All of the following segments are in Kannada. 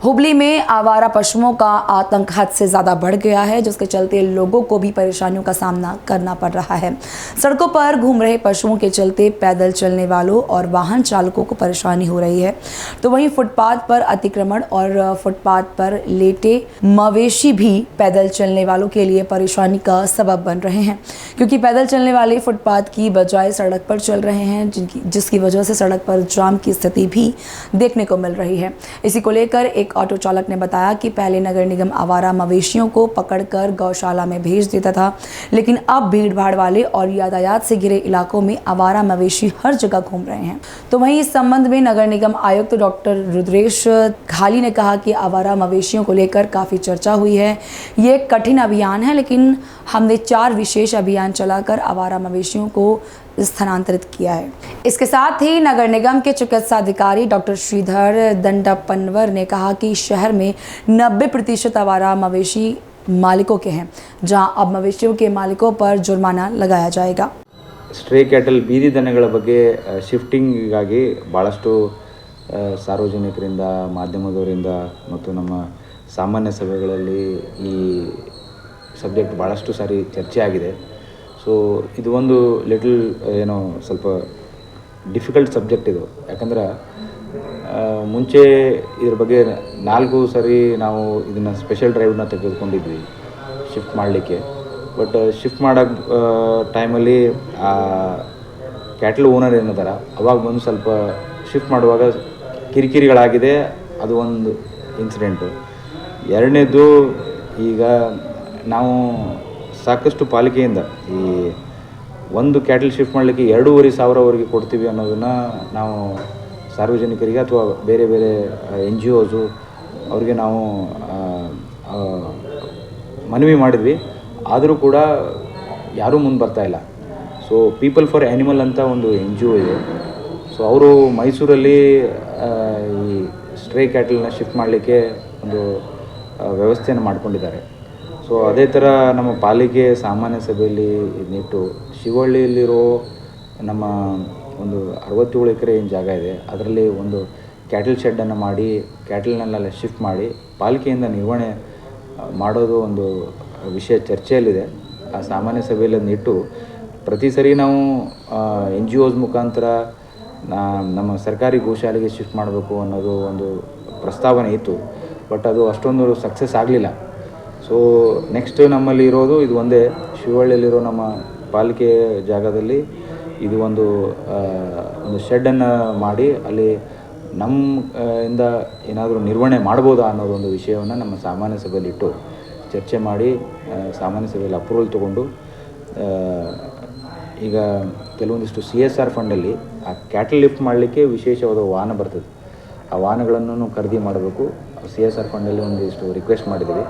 हुबली में आवारा पशुओं का आतंक हद से ज़्यादा बढ़ गया है, जिसके चलते लोगों को भी परेशानियों का सामना करना पड़ रहा है। सड़कों पर घूम रहे पशुओं के चलते पैदल चलने वालों और वाहन चालकों को परेशानी हो रही है। तो वहीं फुटपाथ पर अतिक्रमण और फुटपाथ पर लेटे मवेशी भी पैदल चलने वालों के लिए परेशानी का सबब बन रहे हैं, क्योंकि पैदल चलने वाले फुटपाथ की बजाय सड़क पर चल रहे हैं, जिसकी वजह से सड़क पर जाम की स्थिति भी देखने को मिल रही है। इसी को लेकर एक ऑटो चालक ने बताया कि पहले नगर निगम आवारा मवेशियों को पकड़कर गौशाला में भेज देता था, लेकिन अब भीड़ भाड़ वाले और यातायात से घिरे इलाकों में आवारा मवेशी हर जगह घूम रहे हैं। तो वहीं इस संबंध में नगर निगम आयुक्त डॉक्टर रुद्रेश घाली ने कहा कि आवारा मवेशियों को लेकर काफ़ी चर्चा हुई है। ये एक कठिन अभियान है, लेकिन हमने 4 विशेष अभियान चलाकर आवारा मवेशियों को स्थानांतरित किया है। इसके साथ ही नगर निगम के चिकित्सा अधिकारी डॉक्टर श्रीधर दंडपनवर ने कहा कि शहर में 90% आवारा मवेशी मालिकों के हैं, जहां अब मवेशियों के मालिकों पर जुर्माना लगाया जाएगा। स्ट्रे ಕ್ಯಾಟಲ್ ಬೀದಿ ದನಗಳ ಬಗ್ಗೆ ಶಿಫ್ಟಿಂಗಿಗಾಗಿ ಭಾಳಷ್ಟು ಸಾರ್ವಜನಿಕರಿಂದ, ಮಾಧ್ಯಮದವರಿಂದ ಮತ್ತು ನಮ್ಮ ಸಾಮಾನ್ಯ ಸಭೆಗಳಲ್ಲಿ ಈ ಸಬ್ಜೆಕ್ಟ್ ಭಾಳಷ್ಟು ಸಾರಿ ಚರ್ಚೆ ಆಗಿದೆ. ಸೊ ಇದು ಒಂದು ಲಿಟಲ್ ಸ್ವಲ್ಪ ಡಿಫಿಕಲ್ಟ್ ಸಬ್ಜೆಕ್ಟ್ ಇದು. ಯಾಕಂದ್ರೆ ಮುಂಚೆ ಇದ್ರ ಬಗ್ಗೆ 4 ಸರಿ ನಾವು ಇದನ್ನು ಸ್ಪೆಷಲ್ ಡ್ರೈವ್ನ ತೆಗೆದುಕೊಂಡಿದ್ವಿ ಶಿಫ್ಟ್ ಮಾಡಲಿಕ್ಕೆ. ಬಟ್ ಶಿಫ್ಟ್ ಮಾಡೋಕ್ಕೆ ಟೈಮಲ್ಲಿ ಕ್ಯಾಟಲ್ ಓನರ್ ಏನಿದಾರ ಅವಾಗ ಬಂದು ಸ್ವಲ್ಪ ಶಿಫ್ಟ್ ಮಾಡುವಾಗ ಕಿರಿಕಿರಿಗಳಾಗಿದೆ. ಅದು ಒಂದು ಇನ್ಸಿಡೆಂಟು. ಎರಡನೇದು, ಈಗ ನಾವು ಸಾಕಷ್ಟು ಪಾಲಿಕೆಯಿಂದ ಈ ಒಂದು ಕ್ಯಾಟಲ್ ಶಿಫ್ಟ್ ಮಾಡಲಿಕ್ಕೆ 2,500ವರೆಗೆ ಕೊಡ್ತೀವಿ ಅನ್ನೋದನ್ನು ನಾವು ಸಾರ್ವಜನಿಕರಿಗೆ ಅಥವಾ ಬೇರೆ ಬೇರೆ NGOಸು ಅವ್ರಿಗೆ ನಾವು ಮನವಿ ಮಾಡಿದ್ವಿ. ಆದರೂ ಕೂಡ ಯಾರೂ ಮುಂದೆ ಬರ್ತಾಯಿಲ್ಲ. ಸೊ ಪೀಪಲ್ ಫಾರ್ ಆ್ಯನಿಮಲ್ ಅಂತ ಒಂದು NGO ಇದೆ. ಸೊ ಅವರು ಮೈಸೂರಲ್ಲಿ ಈ ಸ್ಟ್ರೇ ಕ್ಯಾಟಲ್ನ ಶಿಫ್ಟ್ ಮಾಡಲಿಕ್ಕೆ ಒಂದು ವ್ಯವಸ್ಥೆಯನ್ನು ಮಾಡ್ಕೊಂಡಿದ್ದಾರೆ. ಸೊ ಅದೇ ಥರ ನಮ್ಮ ಪಾಲಿಕೆ ಸಾಮಾನ್ಯ ಸಭೆಯಲ್ಲಿ ಇದನ್ನಿಟ್ಟು ಶಿವಳ್ಳಿಯಲ್ಲಿರೋ ನಮ್ಮ ಒಂದು 67 ಎಕರೆ ಏನು ಜಾಗ ಇದೆ, ಅದರಲ್ಲಿ ಒಂದು ಕ್ಯಾಟಲ್ ಶೆಡ್ಡನ್ನು ಮಾಡಿ ಕ್ಯಾಟಲ್ನೆಲ್ಲ ಶಿಫ್ಟ್ ಮಾಡಿ ಪಾಲಿಕೆಯಿಂದ ನಿರ್ವಹಣೆ ಮಾಡೋದು ಒಂದು ವಿಷಯ ಚರ್ಚೆಯಲ್ಲಿದೆ. ಆ ಸಾಮಾನ್ಯ ಸಭೆಯಲ್ಲಿ ಅದನ್ನಿಟ್ಟು ಪ್ರತಿ ಸರಿ ನಾವು NGOಸ್ ಮುಖಾಂತರ ನಮ್ಮ ಸರ್ಕಾರಿ ಗೋಶಾಲೆಗೆ ಶಿಫ್ಟ್ ಮಾಡಬೇಕು ಅನ್ನೋದು ಒಂದು ಪ್ರಸ್ತಾವನೆ ಇತ್ತು. ಬಟ್ ಅದು ಅಷ್ಟೊಂದು ಸಕ್ಸಸ್ ಆಗಲಿಲ್ಲ. ಸೊ ನೆಕ್ಸ್ಟ್ ನಮ್ಮಲ್ಲಿ ಇರೋದು ಇದು ಒಂದೇ, ಶಿವಳ್ಳಿಯಲ್ಲಿರೋ ನಮ್ಮ ಪಾಲಿಕೆ ಜಾಗದಲ್ಲಿ ಇದು ಒಂದು ಶೆಡ್ಡನ್ನು ಮಾಡಿ ಅಲ್ಲಿ ನಮ್ಮ ಇಂದ ಏನಾದರೂ ನಿರ್ವಹಣೆ ಮಾಡ್ಬೋದಾ ಅನ್ನೋದೊಂದು ವಿಷಯವನ್ನು ನಮ್ಮ ಸಾಮಾನ್ಯ ಸಭೆಯಲ್ಲಿ ಇಟ್ಟು ಚರ್ಚೆ ಮಾಡಿ ಸಾಮಾನ್ಯ ಸಭೆಯಲ್ಲಿ ಅಪ್ರೂವಲ್ ತೊಗೊಂಡು ಈಗ ಕೆಲವೊಂದಿಷ್ಟು CSR ಫಂಡಲ್ಲಿ ಆ ಕ್ಯಾಟಲ್ ಲಿಫ್ಟ್ ಮಾಡಲಿಕ್ಕೆ ವಿಶೇಷವಾದ ವಾಹನ ಬರ್ತದೆ. ಆ ವಾಹನಗಳನ್ನು ಖರೀದಿ ಮಾಡಬೇಕು. CSR ಫಂಡಲ್ಲಿ ಒಂದಿಷ್ಟು ರಿಕ್ವೆಸ್ಟ್ ಮಾಡಿದ್ದೀವಿ.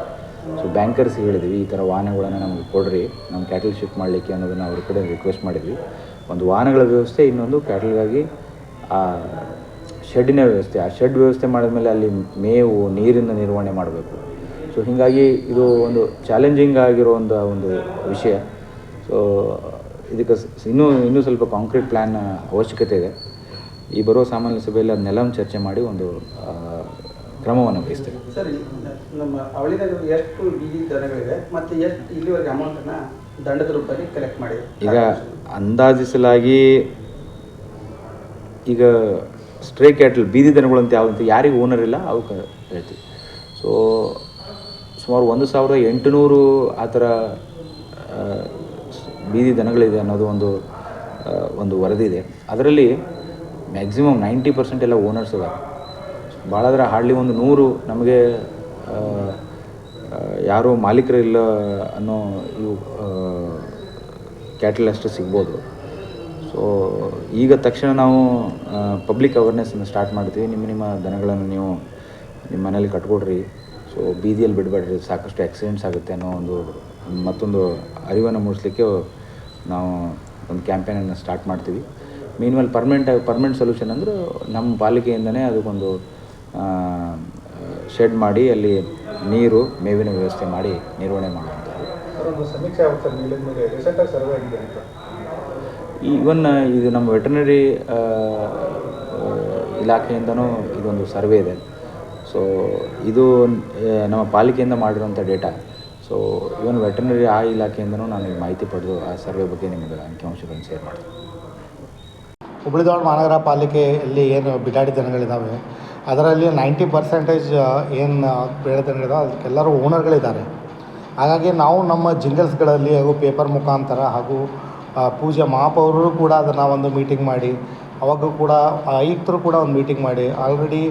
ಸೊ ಬ್ಯಾಂಕರ್ಸ್ ಹೇಳಿದ್ವಿ, ಈ ಥರ ವಾಹನಗಳನ್ನು ನಮಗೆ ಕೊಡ್ರಿ, ನಮ್ಮ ಕ್ಯಾಟಲ್ ಶಿಫ್ಟ್ ಮಾಡಲಿಕ್ಕೆ ಅನ್ನೋದನ್ನು ಅವ್ರ ಕಡೆ ರಿಕ್ವೆಸ್ಟ್ ಮಾಡಿದ್ವಿ. ಒಂದು ವಾಹನಗಳ ವ್ಯವಸ್ಥೆ, ಇನ್ನೊಂದು ಕ್ಯಾಟಲ್ಗಾಗಿ ಆ ಶೆಡ್ಡಿನ ವ್ಯವಸ್ಥೆ. ಆ ಶೆಡ್ ವ್ಯವಸ್ಥೆ ಮಾಡಿದ್ಮೇಲೆ ಅಲ್ಲಿ ಮೇವು, ನೀರಿನ ನಿರ್ವಹಣೆ ಮಾಡಬೇಕು. ಸೊ ಹೀಗಾಗಿ ಇದು ಒಂದು ಚಾಲೆಂಜಿಂಗ್ ಆಗಿರೋ ಒಂದು ವಿಷಯ. ಸೊ ಇದಕ್ಕೆ ಇನ್ನೂ ಸ್ವಲ್ಪ ಕಾಂಕ್ರೀಟ್ ಪ್ಲ್ಯಾನ್ ಅವಶ್ಯಕತೆ ಇದೆ. ಈ ಬರೋ ಸಾಮಾನ್ಯ ಸಭೆಯಲ್ಲಿ ಅದನ್ನೆಲ್ಲ ಚರ್ಚೆ ಮಾಡಿ ಒಂದು ಕ್ರಮವನ್ನು ವಹಿಸ್ತೇವೆ. ಸರ್, ನಮ್ಮ ಅವಳಿದಾಗ ಎಷ್ಟು ಬೀದಿ ದನಗಳಿವೆ ಮತ್ತು ಎಷ್ಟು ಇಲ್ಲಿವರೆಗೆ ಅಮೌಂಟನ್ನು ದಂಡದ ರೂಪದಲ್ಲಿ ಕಲೆಕ್ಟ್ ಮಾಡಿದೆ? ಈಗ ಅಂದಾಜಿಸಲಾಗಿ ಈಗ ಸ್ಟ್ರೇ ಕ್ಯಾಟಲ್ ಬೀದಿ ದನಗಳಂತ ಯಾವುದಂತ ಯಾರಿಗೆ ಓನರ್ ಇಲ್ಲ ಅವಕ್ಕೆ ಹೇಳ್ತೀವಿ. ಸೊ ಸುಮಾರು 1,800 ಆ ಥರ ಬೀದಿ ದನಗಳಿದೆ ಅನ್ನೋದು ಒಂದು ವರದಿ ಇದೆ. ಅದರಲ್ಲಿ ಮ್ಯಾಕ್ಸಿಮಮ್ 90% ಎಲ್ಲ ಓನರ್ಸ್ ಇದ್ದಾರೆ. ಭಾಳ ಆದರೆ ಹಾರ್ಡ್ಲಿ ಒಂದು 100 ನಮಗೆ ಯಾರೂ ಮಾಲೀಕರಿಲ್ಲ ಅನ್ನೋ ಇವು ಕ್ಯಾಟಲ್ ಅಷ್ಟು ಸಿಗ್ಬೋದು. ಸೊ ಈಗ ತಕ್ಷಣ ನಾವು ಪಬ್ಲಿಕ್ ಅವೇರ್ನೆಸ್ಸನ್ನು ಸ್ಟಾರ್ಟ್ ಮಾಡ್ತೀವಿ. ನಿಮ್ಮ ದನಗಳನ್ನು ನೀವು ನಿಮ್ಮ ಮನೇಲಿ ಕಟ್ಕೊಡ್ರಿ, ಸೊ ಬೀದಿಯಲ್ಲಿ ಬಿಡಬೇಡ್ರಿ, ಸಾಕಷ್ಟು ಆಕ್ಸಿಡೆಂಟ್ಸ್ ಆಗುತ್ತೆ ಅನ್ನೋ ಮತ್ತೊಂದು ಅರಿವನ್ನು ಮೂಡಿಸ್ಲಿಕ್ಕೆ ನಾವು ಒಂದು ಕ್ಯಾಂಪೇನನ್ನು ಸ್ಟಾರ್ಟ್ ಮಾಡ್ತೀವಿ. ಮೀನ್ವೇಲ್ ಪರ್ಮನೆಂಟ್ ಸೊಲ್ಯೂಷನ್ ಅಂದರೆ ನಮ್ಮ ಪಾಲಿಕೆಯಿಂದನೇ ಅದಕ್ಕೊಂದು ಶೆಡ್ ಮಾಡಿ ಅಲ್ಲಿ ನೀರು, ಮೇವಿನ ವ್ಯವಸ್ಥೆ ಮಾಡಿ ನಿರ್ವಹಣೆ ಮಾಡುವಂಥದ್ದು. ಈವನ್ ಇದು ನಮ್ಮ ವೆಟರ್ನರಿ ಇಲಾಖೆಯಿಂದನೂ ಇದೊಂದು ಸರ್ವೆ ಇದೆ. ಸೊ ಇದು ನಮ್ಮ ಪಾಲಿಕೆಯಿಂದ ಮಾಡಿರೋಂಥ ಡೇಟಾ. ಸೊ ಇವನ್ ವೆಟರ್ನರಿ ಆ ಇಲಾಖೆಯಿಂದನೂ ನಾನು ಈ ಮಾಹಿತಿ ಪಡೆದು ಆ ಸರ್ವೆ ಬಗ್ಗೆ ನಿಮಗೆ ಅಂಕಿಅಂಶಗಳನ್ನು ಶೇರ್ ಮಾಡ್ತೀನಿ. ಹುಬ್ಬಳ್ಳಿ ಧಾರವಾಡ ಮಹಾನಗರ ಪಾಲಿಕೆಯಲ್ಲಿ ಏನು ಬಿಡಾಡಿ ದನಗಳಿದ್ದಾವೆ ಅದರಲ್ಲಿ 90% ಏನು ಬೇಳೆ ದನಗಳಿದಾವೆ ಅದಕ್ಕೆಲ್ಲರೂ ಓನರ್ಗಳಿದ್ದಾರೆ. ಹಾಗಾಗಿ ನಾವು ನಮ್ಮ ಜಿಂಗಲ್ಸ್ಗಳಲ್ಲಿ ಹಾಗೂ ಪೇಪರ್ ಮುಖಾಂತರ ಹಾಗೂ ಪೂಜೆ ಮಹಾಪೌರರು ಕೂಡ ಅದನ್ನು ಒಂದು ಮೀಟಿಂಗ್ ಮಾಡಿ, ಅವಾಗೂ ಕೂಡ ಆಯುಕ್ತರು ಕೂಡ ಒಂದು ಮೀಟಿಂಗ್ ಮಾಡಿ ಆಲ್ರೆಡಿ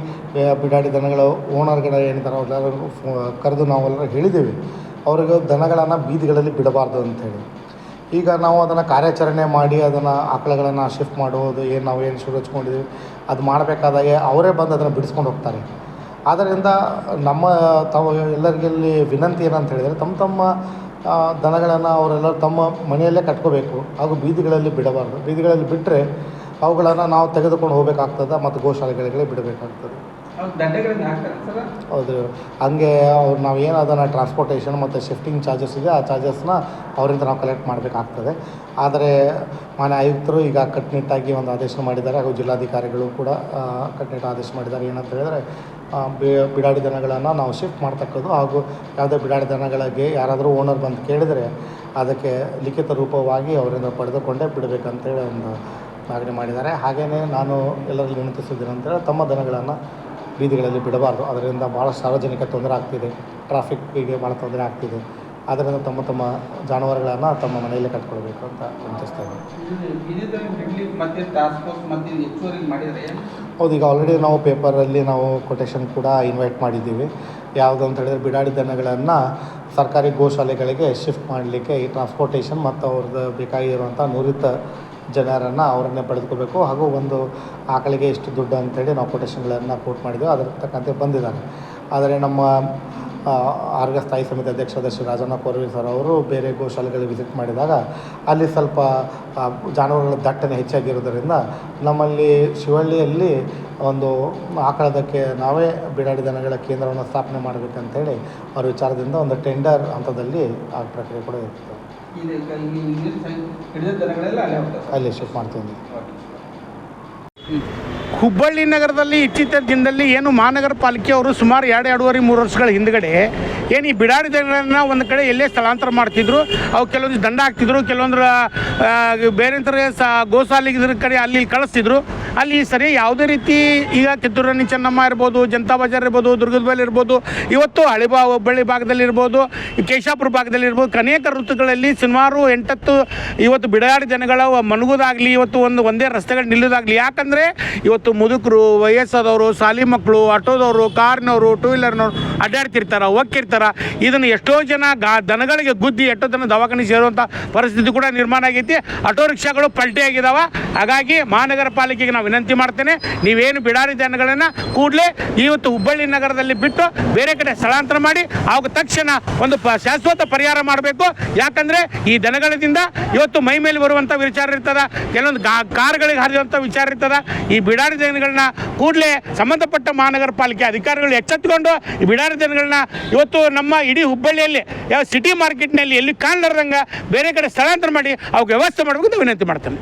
ಬಿಡಾಡಿ ದನಗಳು ಓನರ್ಗಳು ಏನಿದ್ದಾರೆ ಅವರೆಲ್ಲರೂ ಕರೆದು ನಾವೆಲ್ಲರೂ ಹೇಳಿದ್ದೀವಿ ಅವ್ರಿಗೆ ದನಗಳನ್ನು ಬೀದಿಗಳಲ್ಲಿ ಬಿಡಬಾರ್ದು ಅಂಥೇಳಿ. ಈಗ ನಾವು ಅದನ್ನು ಕಾರ್ಯಾಚರಣೆ ಮಾಡಿ ಅದನ್ನು ಆಕಳುಗಳನ್ನು ಶಿಫ್ಟ್ ಮಾಡೋದು ನಾವೇನು ಶುರು ಹಚ್ಕೊಂಡಿದ್ದೀವಿ ಅದು ಮಾಡಬೇಕಾದಾಗೆ ಅವರೇ ಬಂದು ಅದನ್ನು ಬಿಡಿಸ್ಕೊಂಡು ಹೋಗ್ತಾರೆ. ಆದ್ದರಿಂದ ನಮ್ಮ ಎಲ್ಲರಿಗೆಲ್ಲಿ ವಿನಂತಿ ಏನಂತ ಹೇಳಿದರೆ ತಮ್ಮ ದನಗಳನ್ನು ಅವರೆಲ್ಲರೂ ತಮ್ಮ ಮನೆಯಲ್ಲೇ ಕಟ್ಕೋಬೇಕು ಹಾಗೂ ಬೀದಿಗಳಲ್ಲಿ ಬಿಡಬಾರ್ದು. ಬೀದಿಗಳಲ್ಲಿ ಬಿಟ್ಟರೆ ಅವುಗಳನ್ನು ನಾವು ತೆಗೆದುಕೊಂಡು ಹೋಗಬೇಕಾಗ್ತದೆ ಮತ್ತು ಗೋಶಾಲೆಗಳಿಗೆ ಬಿಡಬೇಕಾಗ್ತದೆ. ಹೌದು, ಹಂಗೆ ಅವ್ರು ನಾವು ಏನು ಅದನ್ನು ಟ್ರಾನ್ಸ್ಪೋರ್ಟೇಷನ್ ಮತ್ತು ಶಿಫ್ಟಿಂಗ್ ಚಾರ್ಜಸ್ ಇದೆ ಆ ಚಾರ್ಜಸ್ನ ಅವರಿಂದ ನಾವು ಕಲೆಕ್ಟ್ ಮಾಡಬೇಕಾಗ್ತದೆ. ಆದರೆ ಮಾನ್ಯ ಆಯುಕ್ತರು ಈಗ ಕಟ್ಟುನಿಟ್ಟಾಗಿ ಒಂದು ಆದೇಶ ಮಾಡಿದ್ದಾರೆ ಹಾಗೂ ಜಿಲ್ಲಾಧಿಕಾರಿಗಳು ಕೂಡ ಕಟ್ಟುನಿಟ್ಟು ಆದೇಶ ಮಾಡಿದ್ದಾರೆ. ಏನಂತ ಹೇಳಿದರೆ ಬಿಡಾಡಿ ದನಗಳನ್ನು ನಾವು ಶಿಫ್ಟ್ ಮಾಡ್ತಕ್ಕದ್ದು ಹಾಗೂ ಯಾವುದೇ ಬಿಡಾಡಿ ದನಗಳಿಗೆ ಯಾರಾದರೂ ಓನರ್ ಬಂದು ಕೇಳಿದರೆ ಅದಕ್ಕೆ ಲಿಖಿತ ರೂಪವಾಗಿ ಅವರಿಂದ ಪಡೆದುಕೊಂಡೇ ಬಿಡಬೇಕಂತೇಳಿ ಒಂದು ಮಾಗಣಿ ಮಾಡಿದ್ದಾರೆ. ಹಾಗೆಯೇ ನಾನು ಎಲ್ಲರಲ್ಲಿ ವಿನಂತಿಸಿದ್ದೇನೆ ಅಂತೇಳಿ ತಮ್ಮ ದನಗಳನ್ನು ಬೀದಿಗಳಲ್ಲಿ ಬಿಡಬಾರ್ದು. ಅದರಿಂದ ಭಾಳ ಸಾರ್ವಜನಿಕ ತೊಂದರೆ ಆಗ್ತಿದೆ, ಟ್ರಾಫಿಕ್ಕಿಗೆ ಭಾಳ ತೊಂದರೆ ಆಗ್ತಿದೆ. ಆದ್ದರಿಂದ ತಮ್ಮ ಜಾನುವಾರುಗಳನ್ನು ತಮ್ಮ ಮನೆಯಲ್ಲೇ ಕಟ್ಕೊಳ್ಬೇಕು ಅಂತ ವಿನಂತಿಸ್ತಾ ಇದ್ದೀನಿ. ಹೌದು, ಈಗ ಆಲ್ರೆಡಿ ನಾವು ಪೇಪರಲ್ಲಿ ನಾವು ಕೊಟೇಶನ್ ಕೂಡ ಇನ್ವೈಟ್ ಮಾಡಿದ್ದೀವಿ. ಯಾವುದು ಅಂತ ಹೇಳಿದರೆ ಬಿಡಾಡಿ ದನಗಳನ್ನು ಸರ್ಕಾರಿ ಗೋಶಾಲೆಗಳಿಗೆ ಶಿಫ್ಟ್ ಮಾಡಲಿಕ್ಕೆ ಈ ಟ್ರಾನ್ಸ್ಪೋರ್ಟೇಷನ್ ಮತ್ತು ಅವ್ರದ್ದು ಬೇಕಾಗಿರುವಂಥ ನುರಿತ ಜನರನ್ನು ಅವರನ್ನೇ ಪಡೆದುಕೋಬೇಕು ಹಾಗೂ ಒಂದು ಆಕಳಿಗೆ ಇಷ್ಟು ದುಡ್ಡು ಅಂತೇಳಿ ನಾವು ಕೊಟೇಶನ್ಗಳನ್ನು ಕೋಟ್ ಮಾಡಿದ್ದೇವೆ. ಅದರ ತಕ್ಕಂತೆ ಬಂದಿದ್ದಾರೆ. ಆದರೆ ನಮ್ಮ ಆರೋಗ್ಯ ಸ್ಥಾಯಿ ಸಮಿತಿ ಅಧ್ಯಕ್ಷರಾದ ಶ್ರೀ ರಾಜಣ್ಣ ಕೋರ್ವಿ ಸರ್ ಅವರು ಬೇರೆ ಗೋಶಾಲೆಗಳಿಗೆ ವಿಸಿಟ್ ಮಾಡಿದಾಗ ಅಲ್ಲಿ ಸ್ವಲ್ಪ ಜಾನುವಾರುಗಳ ದಟ್ಟಣೆ ಹೆಚ್ಚಾಗಿರೋದರಿಂದ ನಮ್ಮಲ್ಲಿ ಶಿವಳ್ಳಿಯಲ್ಲಿ ಒಂದು ಆಕಳದಕ್ಕೆ ನಾವೇ ಬಿಡಾಡಿ ದನಗಳ ಕೇಂದ್ರವನ್ನು ಸ್ಥಾಪನೆ ಮಾಡಬೇಕಂತೇಳಿ ಅವ್ರ ವಿಚಾರದಿಂದ ಒಂದು ಟೆಂಡರ್ ಹಂತದಲ್ಲಿ ಆ ಪ್ರಕ್ರಿಯೆ ಕೂಡ ಇರ್ತದೆ. ಅಲ್ಲಿ ಶಿಫ್ಟ್ ಮಾಡ್ತೀವಿ. ಹುಬ್ಬಳ್ಳಿ ನಗರದಲ್ಲಿ ಇತ್ತೀಚಿನ ದಿನದಲ್ಲಿ ಏನು ಮಹಾನಗರ ಪಾಲಿಕೆಯವರು ಸುಮಾರು 2-2.5-3 ವರ್ಷಗಳ ಹಿಂದ್ಗಡೆ ಏನು ಈ ಬಿಡಾಡಿ ದನಗಳನ್ನು ಒಂದು ಕಡೆ ಎಲ್ಲೇ ಸ್ಥಳಾಂತರ ಮಾಡ್ತಿದ್ರು. ಅವು ಕೆಲವೊಂದು ದಂಡ ಹಾಕ್ತಿದ್ರು, ಕೆಲವೊಂದು ಬೇರೆ ಗೋಶಾಲೆಗೆ ಇದ್ರ ಕಡೆ ಅಲ್ಲಿ ಕಳಿಸ್ತಿದ್ರು. ಅಲ್ಲಿ ಸರಿ ಯಾವುದೇ ರೀತಿ ಈಗ ಕಿತ್ತೂರು ಚೆನ್ನಮ್ಮ ಇರ್ಬೋದು, ಜನತಾ ಬಜಾರ್ ಇರ್ಬೋದು, ದುರ್ಗದ ಬೈಲ್ ಇರ್ಬೋದು, ಇವತ್ತು ಹುಬ್ಬಳ್ಳಿ ಭಾಗದಲ್ಲಿ ಇರ್ಬೋದು, ಕೇಶಾಪುರ ಭಾಗದಲ್ಲಿ ಇರ್ಬೋದು, ಅನೇಕ ಋತುಗಳಲ್ಲಿ ಸುಮಾರು 8 ಇವತ್ತು ಬಿಡಾಡಿ ದನಗಳ ಮನಗೋದಾಗಲಿ ಇವತ್ತು ಒಂದೇ ರಸ್ತೆಗಳು ನಿಲ್ಲೋದಾಗಲಿ. ಯಾಕಂದರೆ ಇವತ್ತು ಮುದುಕರು, ವಯಸ್ಸಾದವರು, ಶಾಲಿ ಮಕ್ಕಳು, ಆಟೋದವರು, ಕಾರ್ನವರು, ಟೂ ವೀಲರ್ನವರು ಅಡ್ಡಾಡ್ತಿರ್ತಾರೆ, ಹೋಗ್ತಿರ್ತಾರೆ. ಇದನ್ನು ಎಷ್ಟೋ ಜನ ದನಗಳಿಗೆ ಗುದ್ದಿ ಎಷ್ಟೋ ಜನ ದವಾಖಾನೆ ಸೇರುವಂಥ ಪರಿಸ್ಥಿತಿ ಕೂಡ ನಿರ್ಮಾಣ ಆಗೈತಿ. ಆಟೋ ರಿಕ್ಷಾಗಳು ಪಲ್ಟಿ ಆಗಿದ್ದಾವೆ. ಹಾಗಾಗಿ ಮಹಾನಗರ ಪಾಲಿಕೆಗೆ ನಾವು ವಿನಂತಿ ಮಾಡ್ತೇನೆ, ನೀವೇನು ಬಿಡಾಡಿ ದನಗಳನ್ನು ಕೂಡಲೇ ಇವತ್ತು ಹುಬ್ಬಳ್ಳಿ ನಗರದಲ್ಲಿ ಬಿಟ್ಟು ಬೇರೆ ಕಡೆ ಸ್ಥಳಾಂತರ ಮಾಡಿ ಅವಾಗ ತಕ್ಷಣ ಒಂದು ಶಾಶ್ವತ ಪರಿಹಾರ ಮಾಡಬೇಕು. ಯಾಕಂದರೆ ಈ ದನಗಳಿಂದ ಇವತ್ತು ಮೈ ಮೇಲೆ ಬರುವಂಥ ವಿಚಾರ ಇರ್ತದೆ, ಕೆಲವೊಂದು ಕಾರ್ಗಳಿಗೆ ಹರಿಯುವಂಥ ವಿಚಾರ ಇರ್ತದೆ. ಈ ಬಿಡಾಡಿ ದನಗಳನ್ನ ಕೂಡಲೇ ಸಂಬಂಧಪಟ್ಟ ಮಹಾನಗರ ಪಾಲಿಕೆ ಅಧಿಕಾರಿಗಳು ಎಚ್ಚೆತ್ತುಕೊಂಡು ಈ ಬಿಡಾಡಿ ದನಗಳನ್ನ ಇವತ್ತು ನಮ್ಮ ಇಡೀ ಹುಬ್ಬಳ್ಳಿಯಲ್ಲಿ ಯಾವ ಸಿಟಿ ಮಾರ್ಕೆಟ್ನಲ್ಲಿ ಎಲ್ಲಿ ಕಾಣಲಾರ್ದಂಗೆ ಬೇರೆ ಕಡೆ ಸ್ಥಳಾಂತರ ಮಾಡಿ ಅವ್ರಿಗೆ ವ್ಯವಸ್ಥೆ ಮಾಡಬೇಕು ಅಂತ ವಿನಂತಿ ಮಾಡ್ತೇನೆ.